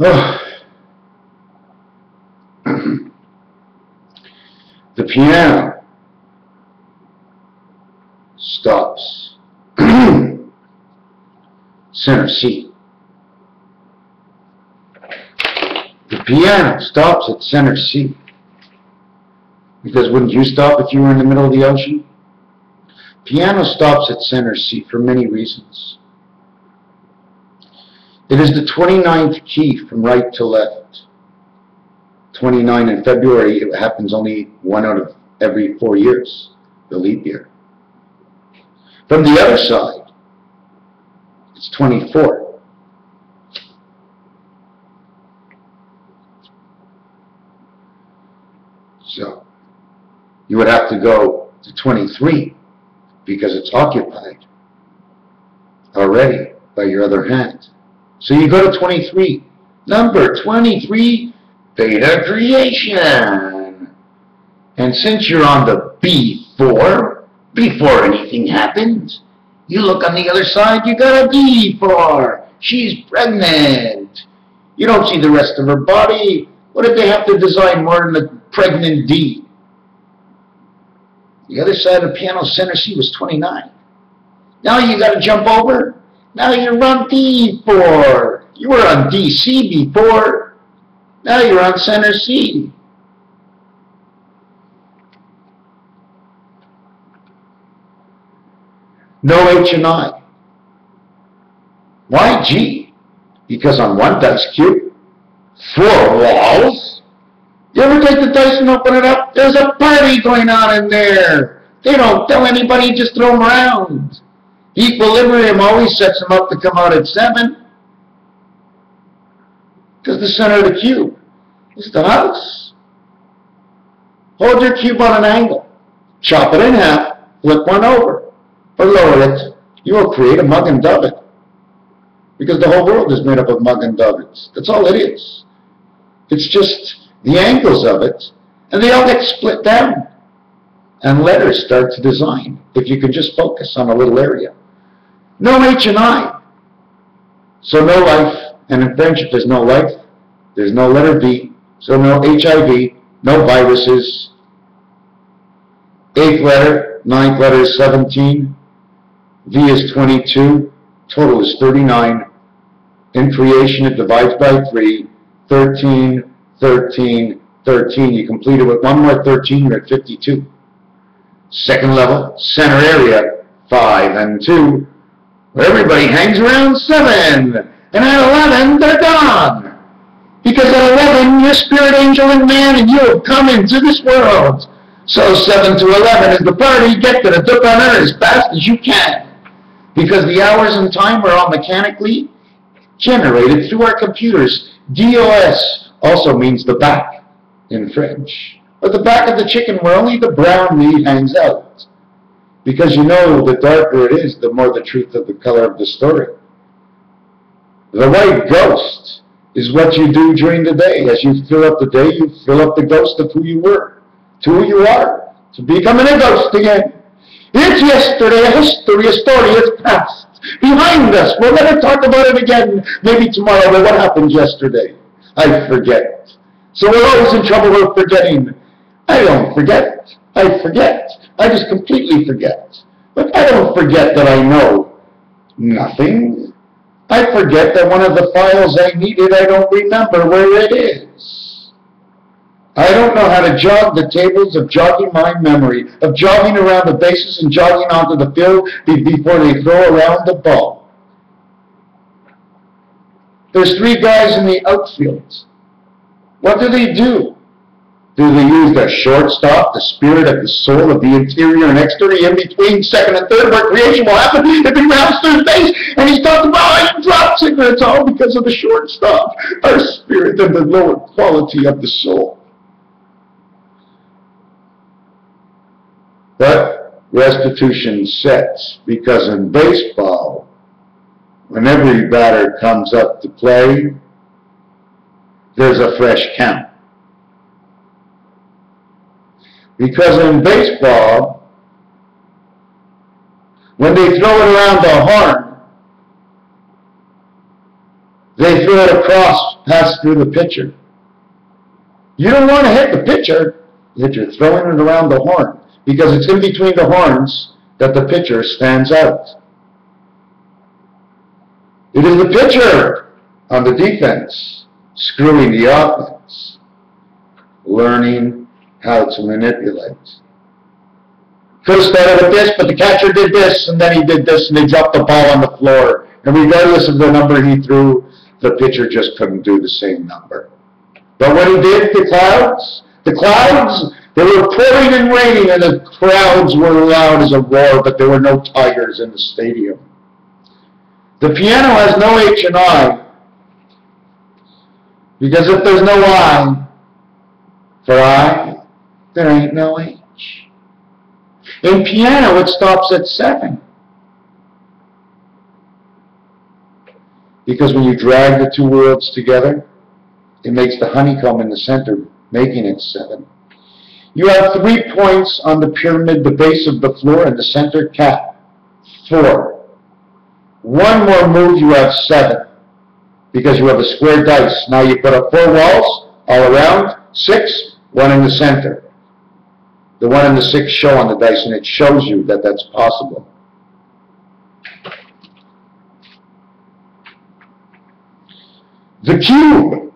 Oh. The piano stops center C. The piano stops at center C. Because wouldn't you stop if you were in the middle of the ocean? Piano stops at center C for many reasons. It is the 29th key from right to left. 29 in February, it happens only 1 out of every 4 years, the leap year. From the other side, it's 24. So, you would have to go to 23 because it's occupied already by your other hand. So you go to 23. Number 23, Beta creation. And since you're on the B4, before anything happens, you look on the other side, you got a D4. She's pregnant. You don't see the rest of her body. What did they have to design more than a pregnant D? The other side of the piano, center C, was 29. Now you got to jump over. Now you're on D4. You were on DC before. Now you're on center C. No H and I. Why G? Because on one dice cube, 4 walls. You ever take the dice and open it up? There's a party going on in there. They don't tell anybody, just throw them around. Equilibrium always sets them up to come out at 7. Because the center of the cube is the house. Hold your cube on an angle. Chop it in half, flip one over, or lower it. You will create a mug and dove it. Because the whole world is made up of mug and dovets. That's all it is. It's just the angles of it, and they all get split down. And letters start to design, if you can just focus on a little area. No H and I. So no life. And in French, if there's no life, there's no letter V. So no HIV, no viruses. 8th letter, 9th letter is 17. V is 22. Total is 39. In creation, it divides by 3. 13, 13, 13. You complete it with one more 13, you're at 52. Second level, center area, 5 and 2. Where everybody hangs around 7. And at 11, they're gone. Because at 11, you're spirit, angel, and man, and you have come into this world. So 7 to 11 is the party. Get to the dip on her as fast as you can. Because the hours and time are all mechanically generated through our computers. DOS also means the back in French. Or the back of the chicken where only the brown meat hangs out. Because you know the darker it is, the more the truth of the color of the story. The white ghost is what you do during the day. As you fill up the day, you fill up the ghost of who you were, to who you are, to becoming a ghost again. It's yesterday, a history, a story is past. Behind us, we'll never talk about it again. Maybe tomorrow, but what happened yesterday? I forget. So we're always in trouble with forgetting. I don't forget. I forget. I just completely forget. But I don't forget that I know nothing. I forget that one of the files I needed, I don't remember where it is. I don't know how to jog the tables of jogging my memory, of jogging around the bases and jogging onto the field before they throw around the ball. There's 3 guys in the outfield. What do they do? Do they use their shortstop, the spirit of the soul of the interior and exterior in between second and third where creation will happen if he rounds third base and he's talking about he dropped cigarettes all because of the shortstop, our spirit and the lower quality of the soul. But restitution sets because in baseball, when every batter comes up to play, there's a fresh count. Because in baseball, when they throw it around the horn, they throw it across pass through the pitcher. You don't want to hit the pitcher if you're throwing it around the horn, because it's in between the horns that the pitcher stands out. It is the pitcher on the defense screwing the offense, learning how to manipulate. Could have started with this, but the catcher did this, and then he did this, and they dropped the ball on the floor. And regardless of the number he threw, the pitcher just couldn't do the same number. But when he did, the clouds, they were pouring and raining, and the crowds were loud as a roar, but there were no tigers in the stadium. The piano has no H and I, because if there's no I for I, there ain't no H. In piano, it stops at 7. Because when you drag the two words together, it makes the honeycomb in the center, making it 7. You have 3 points on the pyramid, the base of the floor, and the center cap. 4. One more move, you have 7. Because you have a square dice. Now you put up 4 walls all around, 6, 1 in the center. The 1 and the 6 show on the dice, and it shows you that that's possible. The cube.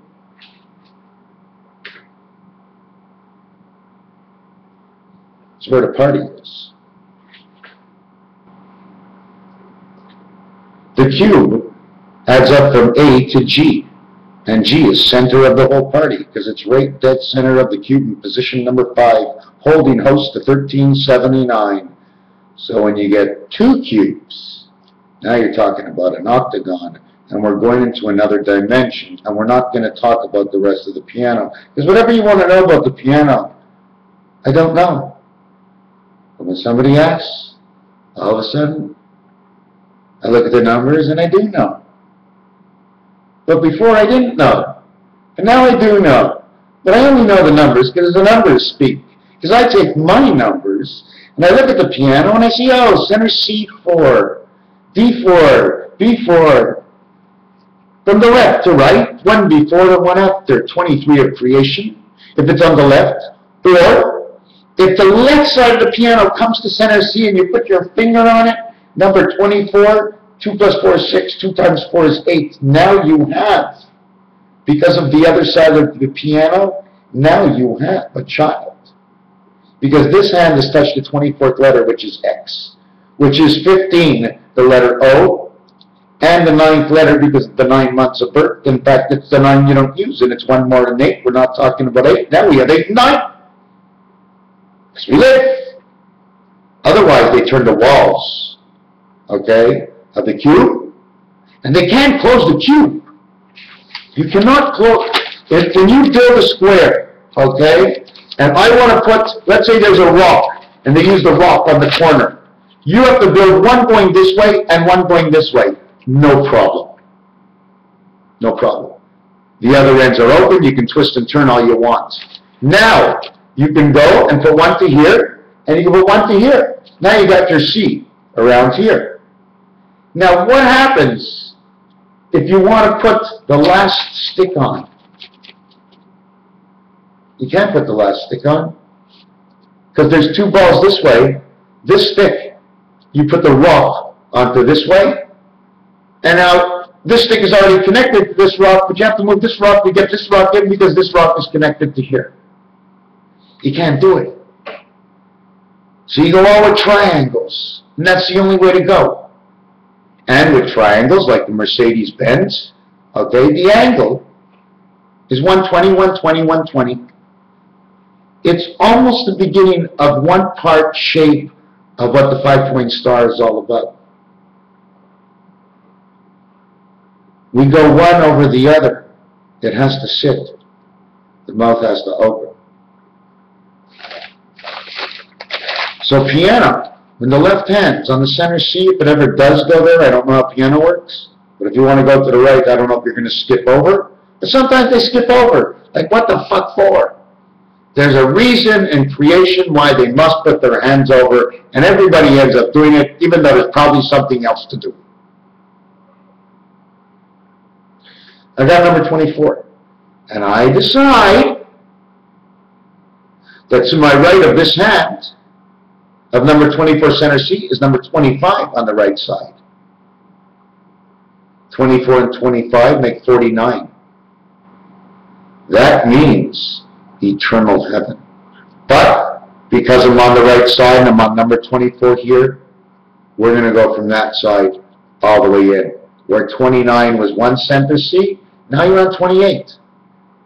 It's where the party is. The cube adds up from A to G, and G is center of the whole party because it's right dead center of the cube in position number 5, holding host to 1379. So when you get 2 cubes, now you're talking about an octagon, and we're going into another dimension, and we're not going to talk about the rest of the piano, because whatever you want to know about the piano, I don't know. But when somebody asks, all of a sudden, I look at the numbers and I do know. But before I didn't know. And now I do know. But I only know the numbers because the numbers speak. Because I take my numbers and I look at the piano and I see, oh, center C4, D4, B4. From the left to right, 1 before and 1 after, 23 of creation, if it's on the left. Or, if the left side of the piano comes to center C and you put your finger on it, number 24, 2 plus 4 is 6, 2 times 4 is 8. Now you have, because of the other side of the piano, now you have a child. Because this hand has touched the 24th letter, which is X, which is 15, the letter O, and the 9th letter because of the 9 months of birth. In fact, it's the 9 you don't use, and it's 1 more than 8. We're not talking about 8. Now we have 8 and 9. Because we live. Otherwise, they turn to walls, okay, of the cube, and they can't close the cube. You cannot close. When you build a square, okay, and I want to put, let's say there's a rock, and they use the rock on the corner. You have to build one going this way and one going this way. No problem. No problem. The other ends are open. You can twist and turn all you want. Now, you can go and put one to here, and you can put one to here. Now you got your C around here. Now, what happens if you want to put the last stick on? You can't put the last stick on because there's 2 balls this way. This stick, you put the rock onto this way. And now, this stick is already connected to this rock, but you have to move this rock to get this rock in because this rock is connected to here. You can't do it. So you go all with triangles, and that's the only way to go. And with triangles, like the Mercedes-Benz, okay, the angle is 120, 120, 120. It's almost the beginning of 1 part shape of what the 5-point star is all about. We go one over the other. It has to sit. The mouth has to open. So piano, when the left hand's on the center C, if it ever does go there, I don't know how piano works. But if you want to go to the right, I don't know if you're going to skip over. But sometimes they skip over. Like, what the fuck for? There's a reason in creation why they must put their hands over, and everybody ends up doing it, even though there's probably something else to do. I got number 24. And I decide that to my right of this hand, of number 24 center C, is number 25 on the right side. 24 and 25 make 49. That means eternal heaven. But because I'm on the right side and I'm on number 24 here, we're going to go from that side all the way in. Where 29 was 1 center C, now you're on 28.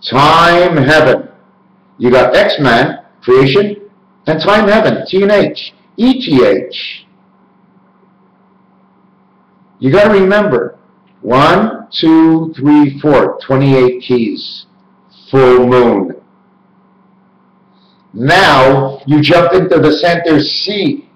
Time heaven. You got X-Man, creation, and time heaven, T and H, ETH. You got to remember, 1, 2, 3, 4, 28 keys, full moon. Now you jump into the center C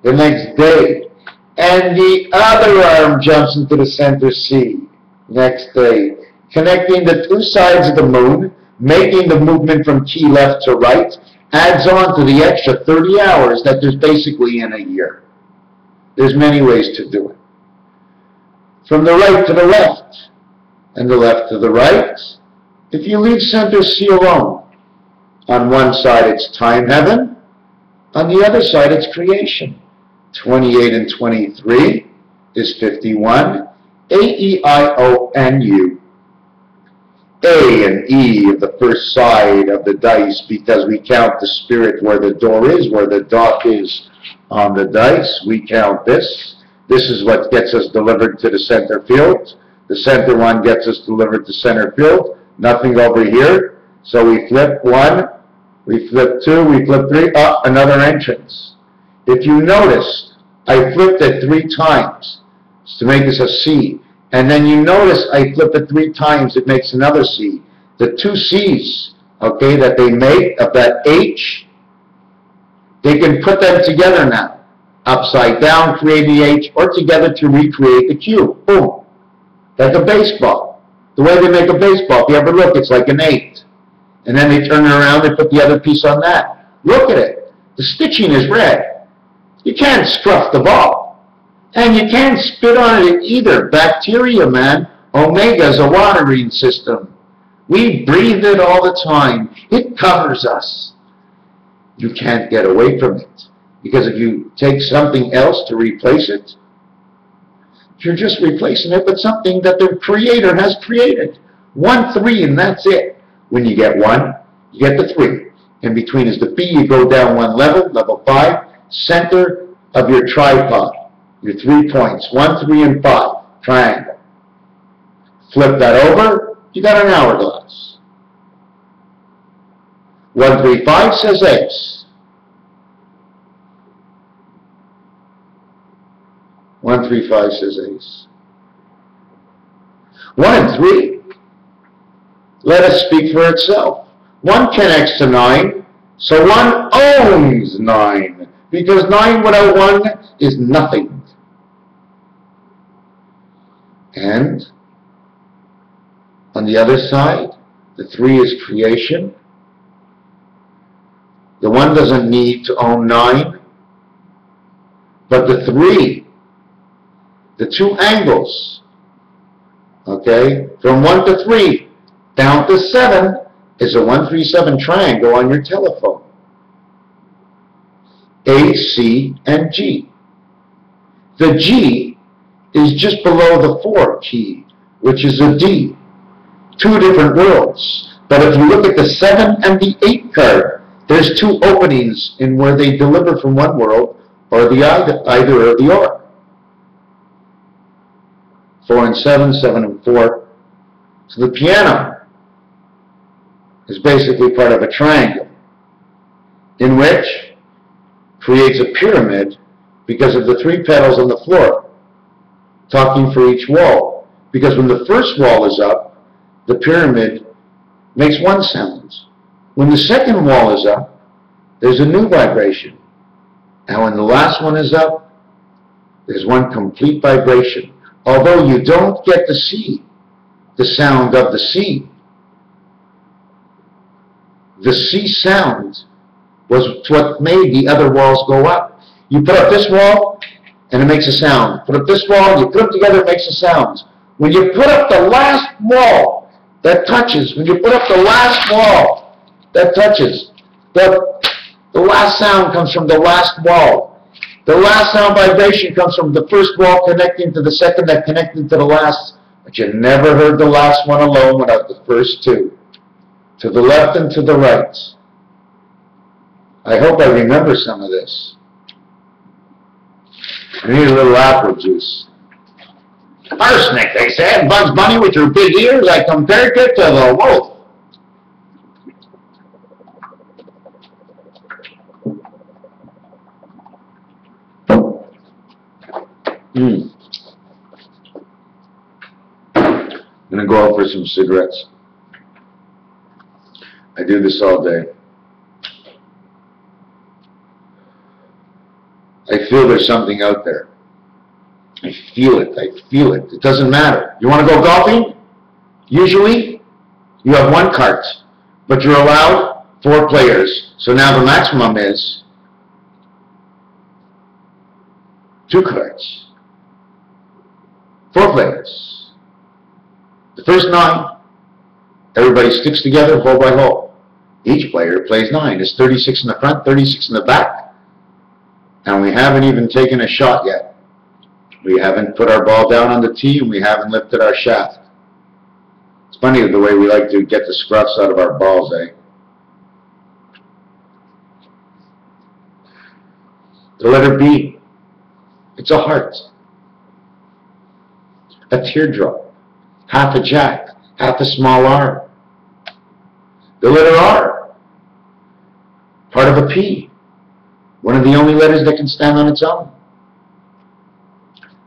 the next day, and the other arm jumps into the center C next day, connecting the two sides of the moon, making the movement from key left to right, adds on to the extra 30 hours that there's basically in a year. There's many ways to do it. From the right to the left, and the left to the right, if you leave center C alone, on one side it's time heaven, on the other side it's creation. 28 and 23 is 51, A-E-I-O-N-U. A and E of the first side of the dice, because we count the spirit where the door is, where the dot is on the dice. We count this. This is what gets us delivered to the center field. The center one gets us delivered to center field. Nothing over here. So we flip 1, we flip 2, we flip 3, up another entrance. If you notice, I flipped it 3 times to make this a C. And then you notice I flip it 3 times, it makes another C. The 2 C's, okay, that they make of that H, they can put them together now. Upside down, create the H, or together to recreate the Q. Boom. Like a baseball. The way they make a baseball, if you ever look, it's like an 8. And then they turn it around, they put the other piece on that. Look at it. The stitching is red. You can't scruff the ball. And you can't spit on it either. Bacteria, man. Omega's a watering system. We breathe it all the time. It covers us. You can't get away from it. Because if you take something else to replace it, you're just replacing it with something that the Creator has created. 1, 3, and that's it. When you get 1, you get the 3. In between is the B. You go down 1 level, level 5, center of your tripod. Your 3 points, 1, 3, and 5, triangle. Flip that over, you got an hourglass. 1, 3, 5 says ace. 1, 3, 5 says ace. 1 and 3, let us speak for itself. 1 connects to 9, so 1 owns 9, because 9 without 1 is nothing. And on the other side, the 3 is creation. The 1 doesn't need to own 9, but the 3, the 2 angles, okay, from 1 to 3 down to 7 is a 1, 3, 7 triangle on your telephone. A, C, and G. The G is just below the 4 key, which is a D. 2 different worlds. But if you look at the 7 and the 8 card, there's 2 openings in where they deliver from one world, or the either or the or. 4 and 7, 7 and 4. So the piano is basically part of a triangle, in which creates a pyramid because of the 3 pedals on the floor, talking for each wall. Because when the first wall is up, the pyramid makes 1 sound. When the second wall is up, there's a new vibration. And when the last one is up, there's 1 complete vibration. Although you don't get to see the sound of the C. The C sound was what made the other walls go up. You put up this wall, and it makes a sound. Put up this wall, you put them together, it makes a sound. When you put up the last wall, that touches, when you put up the last wall, that touches. The last sound comes from the last wall. The last sound vibration comes from the first wall connecting to the second that connected to the last. But you never heard the last one alone without the first two. To the left and to the right. I hope I remember some of this. I need a little apple juice. Arsenic, they said. Bugs Bunny with your big ears, I compared it to the wolf. I'm going to go out for some cigarettes. I do this all day. I feel there's something out there. I feel it. I feel it. It doesn't matter. You want to go golfing? Usually, you have one cart, but you're allowed 4 players. So now the maximum is 2 carts. 4 players. The first 9, everybody sticks together hole by hole. Each player plays 9. It's 36 in the front, 36 in the back. And we haven't even taken a shot yet. We haven't put our ball down on the tee, and we haven't lifted our shaft. It's funny the way we like to get the scruffs out of our balls, eh? The letter B. It's a heart. A teardrop. Half a jack. Half a small R. The letter R. Part of a P. One of the only letters that can stand on its own.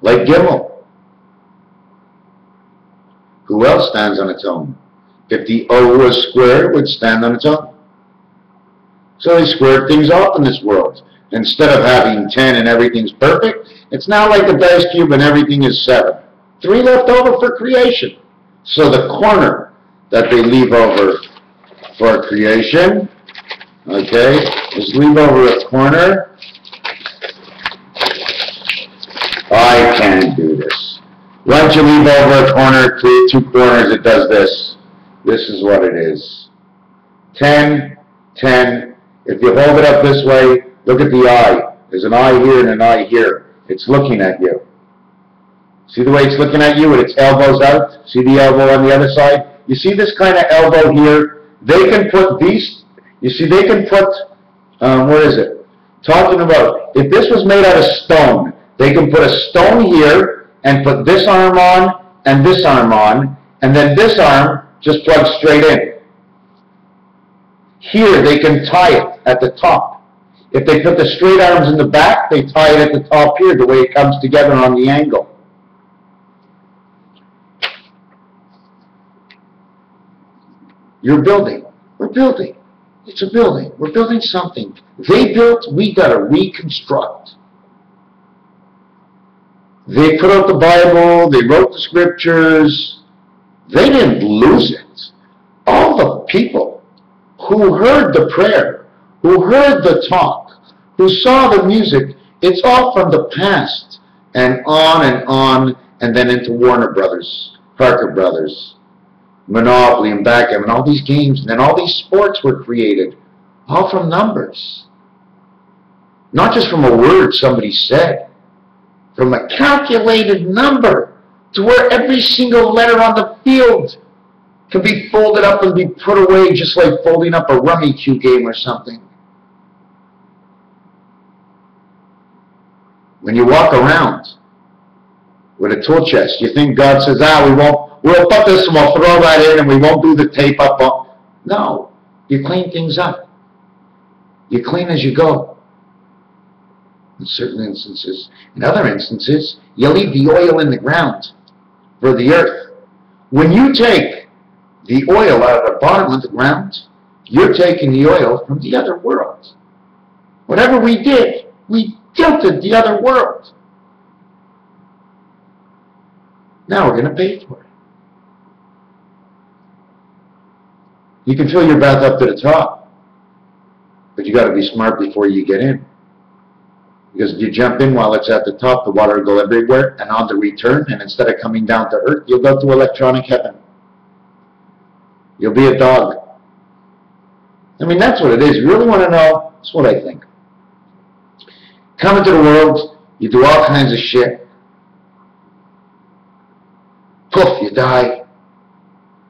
Like Gimel. Who else stands on its own? If the O was square, it would stand on its own. So they squared things off in this world. Instead of having 10 and everything's perfect, it's now like a dice cube and everything is 7. 3 left over for creation. So the corner that they leave over for creation, okay, is leave over a corner. I can't do this. Once you leave over a corner, 2 corners, it does this. This is what it is. 10, 10. If you hold it up this way, look at the eye. There's an eye here and an eye here. It's looking at you. See the way it's looking at you with its elbows out? See the elbow on the other side? You see this kind of elbow here? They can put these, you see, they can put, what is it? Talking about, if this was made out of stone, they can put a stone here and put this arm on and this arm on, and then this arm just plugs straight in. Here, they can tie it at the top. If they put the straight arms in the back, they tie it at the top here, the way it comes together on the angle. You're building. We're building. It's a building. We're building something. They built, we got to reconstruct. They put out the Bible, they wrote the scriptures. They didn't lose it. All the people who heard the prayer, who heard the talk, who saw the music, it's all from the past and then into Warner Brothers, Parker Brothers, Monopoly and Backgammon, all these games, and then all these sports were created, all from numbers. Not just from a word somebody said, from a calculated number to where every single letter on the field can be folded up and be put away just like folding up a rummy cue game or something. When you walk around with a tool chest, you think God says, we'll put this and we'll throw that in and we won't do the tape up. No, you clean things up. You clean as you go. In certain instances. In other instances, you leave the oil in the ground for the earth. When you take the oil out of the bottom of the ground, you're taking the oil from the other world. Whatever we did, we tilted the other world. Now we're going to pay for it. You can fill your bath up to the top, but you got to be smart before you get in. Because if you jump in while it's at the top, the water will go everywhere, and on the return, and instead of coming down to earth, you'll go to electronic heaven. You'll be a dog. I mean, that's what it is. You really want to know? That's what I think. Come into the world, you do all kinds of shit. Poof, you die.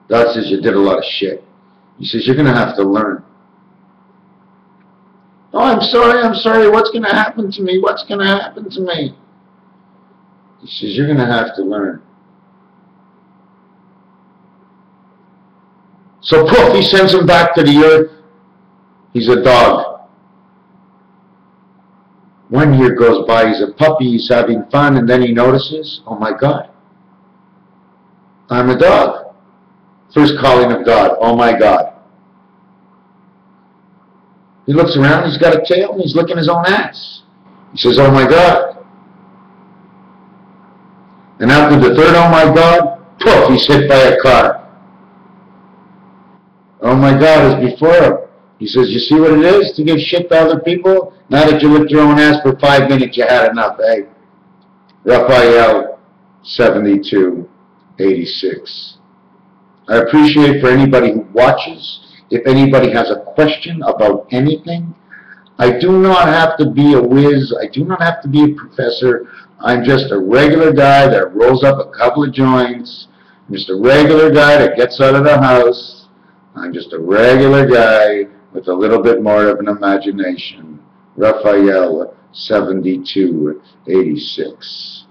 God says you did a lot of shit. He says, you're going to have to learn. Oh, I'm sorry, what's going to happen to me? What's going to happen to me? He says, you're going to have to learn. So poof, he sends him back to the earth. He's a dog. 1 year goes by, he's a puppy, he's having fun, and then he notices, oh my God, I'm a dog. First calling of God, oh my God. He looks around, he's got a tail, and he's licking his own ass. He says, oh my God. And after the third, oh my God, poof, he's hit by a car. Oh my God is before him. He says, you see what it is to give shit to other people? Now that you licked your own ass for 5 minutes, you had enough, eh? Raphael, 7286. I appreciate for anybody who watches. If anybody has a question about anything, I do not have to be a whiz. I do not have to be a professor. I'm just a regular guy that rolls up a couple of joints. I'm just a regular guy that gets out of the house. I'm just a regular guy with a little bit more of an imagination. Raphael, 7286.